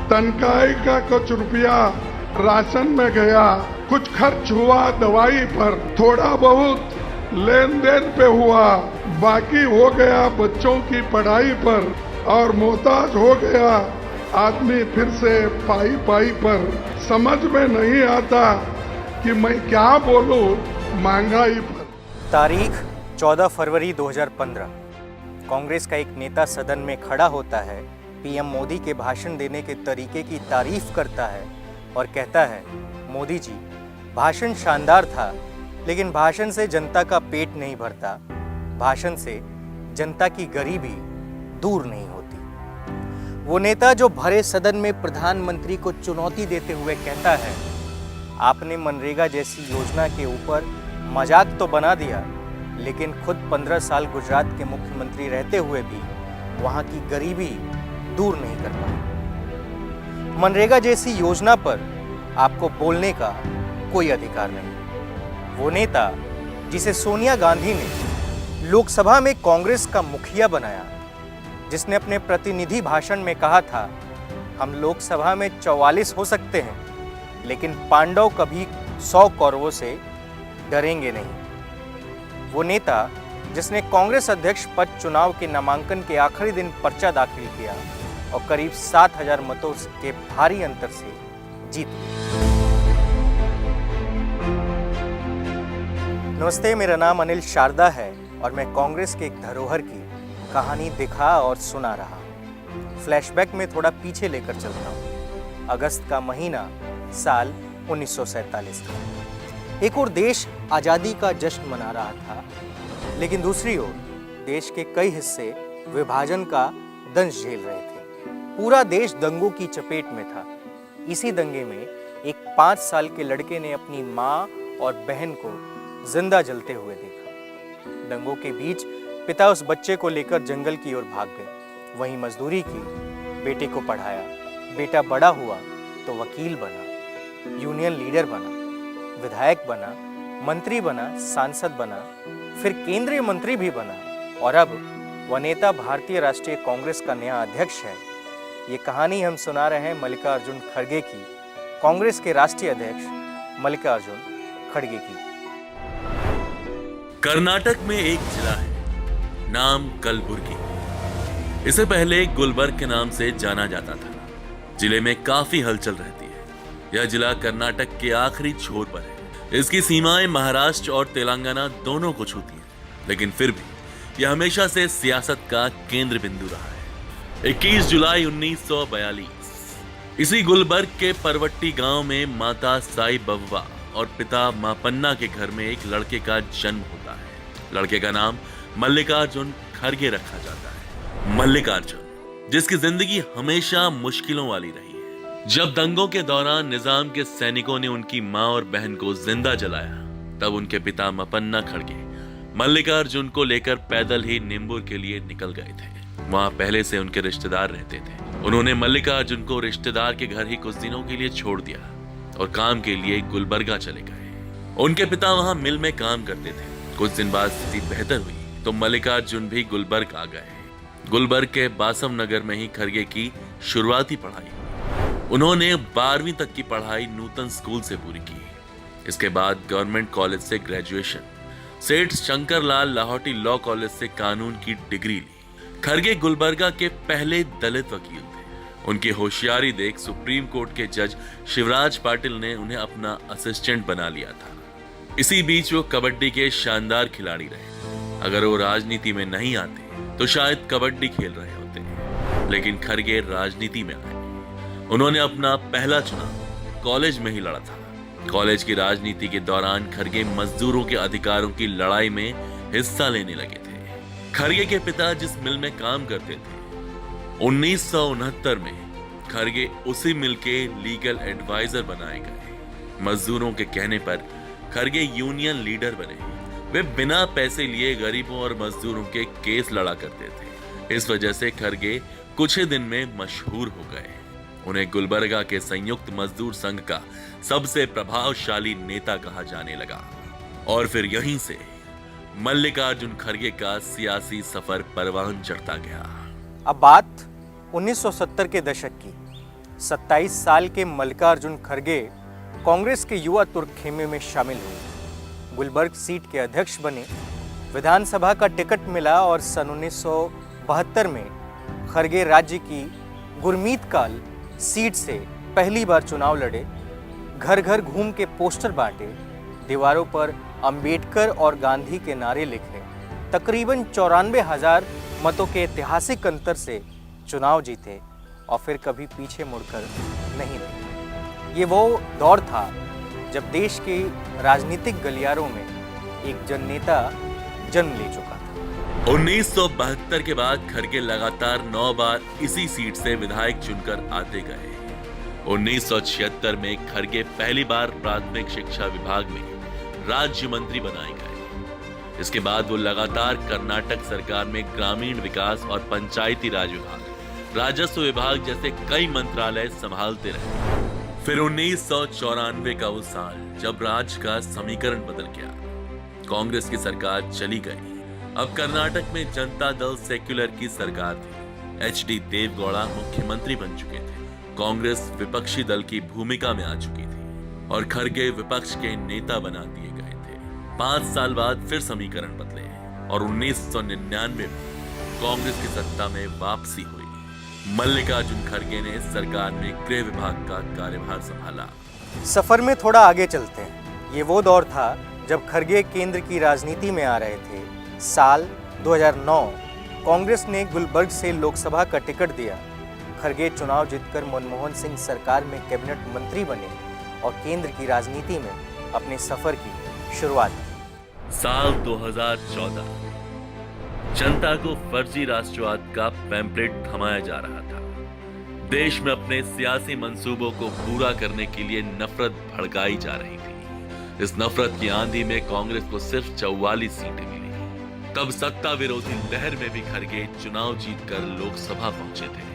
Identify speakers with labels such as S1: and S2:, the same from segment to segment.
S1: तनख्वाही का कुछ रुपया राशन में गया, कुछ खर्च हुआ दवाई पर, थोड़ा बहुत लेन देन पे हुआ, बाकी हो गया बच्चों की पढ़ाई पर, और मोहताज हो गया आदमी फिर से पाई पाई पर। समझ में नहीं आता कि मैं क्या बोलूं महंगाई पर।
S2: तारीख 14 फरवरी 2015। कांग्रेस का एक नेता सदन में खड़ा होता है, पीएम मोदी के भाषण देने के तरीके की तारीफ करता है और कहता है, मोदी जी भाषण शानदार था, लेकिन भाषण से जनता का पेट नहीं भरता, भाषण से जनता की गरीबी दूर नहीं होती। वो नेता जो भरे सदन में प्रधानमंत्री को चुनौती देते हुए कहता है, आपने मनरेगा जैसी योजना के ऊपर मजाक तो बना दिया, लेकिन खुद 15 साल गुजरात के मुख्यमंत्री रहते हुए भी वहां की गरीबी दूर नहीं कर पाए। मनरेगा जैसी योजना पर आपको बोलने का कोई अधिकार नहीं। वो नेता जिसे सोनिया गांधी ने लोकसभा में कांग्रेस का मुखिया बनाया, जिसने अपने प्रतिनिधि भाषण में कहा था, हम लोकसभा में 44 हो सकते हैं, लेकिन पांडव कभी 100 कौरवों से डरेंगे नहीं। वो नेता जिसने कांग्रेस अध्यक्ष पद चुनाव के नामांकन के आखिरी दिन पर्चा दाखिल किया और करीब 7,000 मतों के भारी अंतर से जीत गया। नमस्ते, मेरा नाम अनिल शारदा है और मैं कांग्रेस के एक धरोहर की कहानी दिखा और सुना रहा हूँ। फ्लैशबैक में थोड़ा पीछे लेकर चलता हूँ। अगस्त का महीना, साल 1947 का। एक और देश आज़ादी का जश्न मना रहा था, लेकिन दूसरी ओर देश के कई हिस्से विभाजन का दंश झेल रहे थे। पूरा देश दंगों की चपेट में था। इसी दंगे में एक 5 साल के लड़के ने अपनी माँ और बहन को जिंदा जलते हुए देखा। दंगों के बीच पिता उस बच्चे को लेकर जंगल की ओर भाग गए। वहीं मजदूरी की, बेटे को पढ़ाया। बेटा बड़ा हुआ तो वकील बना, यूनियन लीडर बना, विधायक बना, मंत्री बना, सांसद बना, फिर केंद्रीय मंत्री भी बना, और अब वह नेता भारतीय राष्ट्रीय कांग्रेस का नया अध्यक्ष है। ये कहानी हम सुना रहे हैं मल्लिकार्जुन खड़गे की, कांग्रेस के राष्ट्रीय अध्यक्ष मल्लिकार्जुन खड़गे की।
S3: कर्नाटक में एक जिला है, नाम कलबुर्गी। इसे पहले गुलबर्ग के नाम से जाना जाता था। जिले में काफी हलचल रहती है। यह जिला कर्नाटक के आखिरी छोर पर है। इसकी सीमाएं महाराष्ट्र और तेलंगाना दोनों को छूती हैं, लेकिन फिर भी यह हमेशा से सियासत का केंद्र बिंदु रहा है। 21 जुलाई 1942 इसी गुलबर्ग के परवट्टी गांव में माता साई बव्वा और पिता मापन्ना के घर में एक लड़के का जन्म होता है। लड़के का नाम मल्लिकार्जुन खड़गे रखा जाता है। मल्लिकार्जुन, जिसकी जिंदगी हमेशा मुश्किलों वाली रही है। जब दंगों के दौरान निजाम के सैनिकों ने उनकी मां और बहन को जिंदा जलाया, तब उनके पिता मपन्ना खड़गे मल्लिकार्जुन को लेकर पैदल ही निम्बूर के लिए निकल गए थे। वहां पहले से उनके रिश्तेदार रहते थे। उन्होंने मल्लिकार्जुन को रिश्तेदार के घर ही कुछ दिनों के लिए छोड़ दिया और काम के लिए गुलबर्गा चले गए। उनके पिता वहां मिल में काम करते थे। कुछ दिन बाद स्थिति बेहतर हुई तो मल्लिकार्जुन भी गुलबर्ग आ गए। गुलबर्ग के बासम नगर में ही खड़गे की शुरुआती पढ़ाई। उन्होंने 12वीं तक की पढ़ाई नूतन स्कूल से पूरी की। इसके बाद गवर्नमेंट कॉलेज से ग्रेजुएशन, सेठ शंकरलाल लाहौटी लॉ कॉलेज से कानून की डिग्री ली। खड़गे गुलबर्गा के पहले दलित वकील थे। उनकी होशियारी देख सुप्रीम कोर्ट के जज शिवराज पाटिल ने उन्हें अपना असिस्टेंट बना लिया था। इसी बीच वो कबड्डी के शानदार खिलाड़ी रहे। अगर वो राजनीति में नहीं आते तो शायद कबड्डी खेल रहे होते, लेकिन खड़गे राजनीति में आए। उन्होंने अपना पहला चुनाव कॉलेज में ही लड़ा था। कॉलेज की राजनीति के दौरान खड़गे मजदूरों के अधिकारों की लड़ाई में हिस्सा लेने लगे थे। खड़गे के पिता जिस मिल में काम करते थे, 1969 में खड़गे उसी मिल के लीगल एडवाइजर बनाए गए। मजदूरों के कहने पर खड़गे यूनियन लीडर बने। वे बिना पैसे लिए गरीबों और मजदूरों के केस लड़ा करते थे। इस वजह से खड़गे कुछ ही दिन में मशहूर हो गए। उन्हें गुलबर्गा के संयुक्त मजदूर संघ का सबसे प्रभावशाली नेता कहा जाने लगा। और फिर यहीं से मल्लिकार्जुन खड़गे का सियासी सफर परवान चढ़ता गया।
S2: अब बात 1970 के दशक की। 27 साल के मल्लिकार्जुन खड़गे कांग्रेस के युवा तुर्क खेमे में शामिल हुए, गुलबर्ग सीट के अध्यक्ष बने, विधानसभा का टिकट मिला और सन 1972 में खड़गे राज्य की गुरमीत काल सीट से पहली बार चुनाव लड़े। घर घर घूम के पोस्टर बांटे, दीवारों पर अंबेडकर और गांधी के नारे लिखे, तकरीबन 94,000 मतों के ऐतिहासिक अंतर से चुनाव जीते और फिर कभी पीछे मुड़कर नहीं देखे। ये वो दौर था जब देश के राजनीतिक गलियारों में एक जननेता जन्म ले चुका था।
S3: 1972 के बाद खड़गे लगातार 9 बार इसी सीट से विधायक चुनकर आते गए। 1976 में खड़गे पहली बार प्राथमिक शिक्षा विभाग में राज्य मंत्री बनाए गए। इसके बाद वो लगातार कर्नाटक सरकार में ग्रामीण विकास और पंचायती राज विभाग, राजस्व विभाग जैसे कई मंत्रालय संभालते रहे। फिर 1994 का वो साल जब राज्य का समीकरण बदल गया, कांग्रेस की सरकार चली गई। अब कर्नाटक में जनता दल सेक्युलर की सरकार थी। HD देवगौड़ा मुख्यमंत्री बन चुके थे। कांग्रेस विपक्षी दल की भूमिका में आ चुकी थी और खड़गे विपक्ष के नेता बना दिए गए थे। 5 साल बाद फिर समीकरण बदले और 1999 में कांग्रेस की सत्ता में वापसी हुई। मल्लिकार्जुन खड़गे ने सरकार में गृह विभाग का कार्यभार संभाला।
S2: सफर में थोड़ा आगे चलते हैं। ये वो दौर था जब खड़गे केंद्र की राजनीति में आ रहे थे। साल 2009 कांग्रेस ने गुलबर्ग से लोकसभा का टिकट दिया। खड़गे चुनाव जीतकर मनमोहन सिंह सरकार में कैबिनेट मंत्री बने और केंद्र की राजनीति में अपने सफर की शुरुआत की।
S3: साल 2014 जनता को फर्जी राष्ट्रवाद का पैम्पलेट थमाया जा रहा था। देश में अपने सियासी मंसूबों को पूरा करने के लिए नफरत भड़काई जा रही थी। इस नफरत की आंधी में कांग्रेस को सिर्फ 44 सीटें मिली। तब सत्ता विरोधी लहर में भी खड़गे चुनाव जीतकर लोकसभा पहुंचे थे।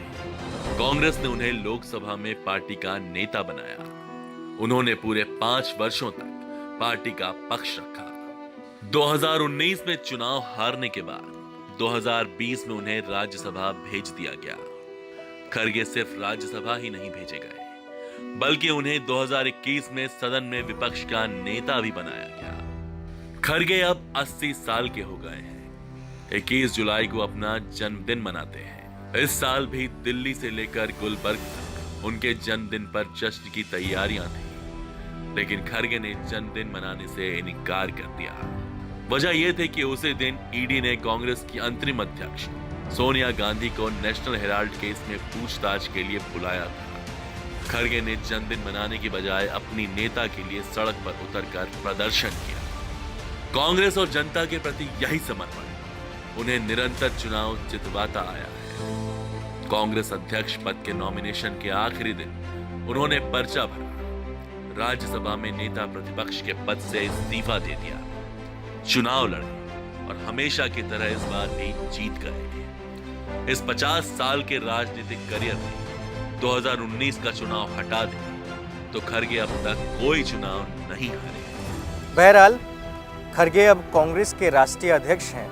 S3: कांग्रेस ने उन्हें लोकसभा में पार्टी का नेता बनाया। उन्होंने पूरे 5 वर्षों तक पार्टी का पक्ष रखा। 2019 में चुनाव हारने के बाद 2020 में उन्हें राज्यसभा भेज दिया गया। खड़गे सिर्फ राज्यसभा ही नहीं भेजे गए, बल्कि उन्हें 2021 में सदन में विपक्ष का नेता भी बनाया गया। खड़गे अब 80 साल के हो गए हैं। 21 जुलाई को अपना जन्मदिन मनाते हैं। इस साल भी दिल्ली से लेकर गुलबर्ग तक उनके जन्मदिन पर जश्न की तैयारियां थी, लेकिन खड़गे ने जन्मदिन मनाने से इनकार कर दिया। वजह यह थी कि उसी दिन ईडी ने कांग्रेस की अंतरिम अध्यक्ष सोनिया गांधी को नेशनल हेराल्ड केस में पूछताछ के लिए बुलाया था। खड़गे ने जन्मदिन मनाने की बजाय अपनी नेता के लिए सड़क पर उतरकर प्रदर्शन किया। कांग्रेस और जनता के प्रति यही समर्पण उन्हें निरंतर चुनाव जितवाता आया है। कांग्रेस अध्यक्ष पद के नॉमिनेशन के आखिरी दिन उन्होंने पर्चा भरा, राज्यसभा में नेता प्रतिपक्ष के पद से इस्तीफा दे दिया, चुनाव लड़े और हमेशा की तरह इस बार भी जीत गए। इस 50 साल के राजनीतिक करियर में 2019 का चुनाव हटा दे तो खड़गे अब तक कोई चुनाव नहीं हारे।
S2: बहरहाल खड़गे अब कांग्रेस के राष्ट्रीय अध्यक्ष हैं।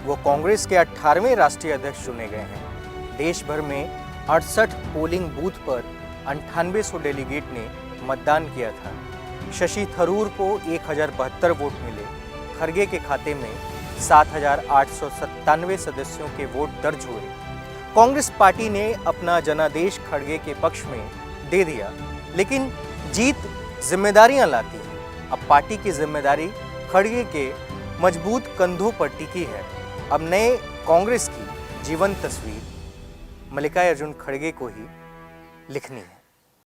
S2: वो कांग्रेस के 18वें राष्ट्रीय अध्यक्ष चुने गए हैं। देश भर में 68 पोलिंग बूथ पर 9800 डेलीगेट ने मतदान किया था। शशि थरूर को 1072 वोट मिले। खड़गे के खाते में 7897 सदस्यों के वोट दर्ज हुए। कांग्रेस पार्टी ने अपना जनादेश खड़गे के पक्ष में दे दिया, लेकिन जीत जिम्मेदारियां लाती है। अब पार्टी की जिम्मेदारी खड़गे के मजबूत कंधों पर टिकी है। अब नए कांग्रेस की जीवन तस्वीर मल्लिकार्जुन खड़गे को ही लिखनी है।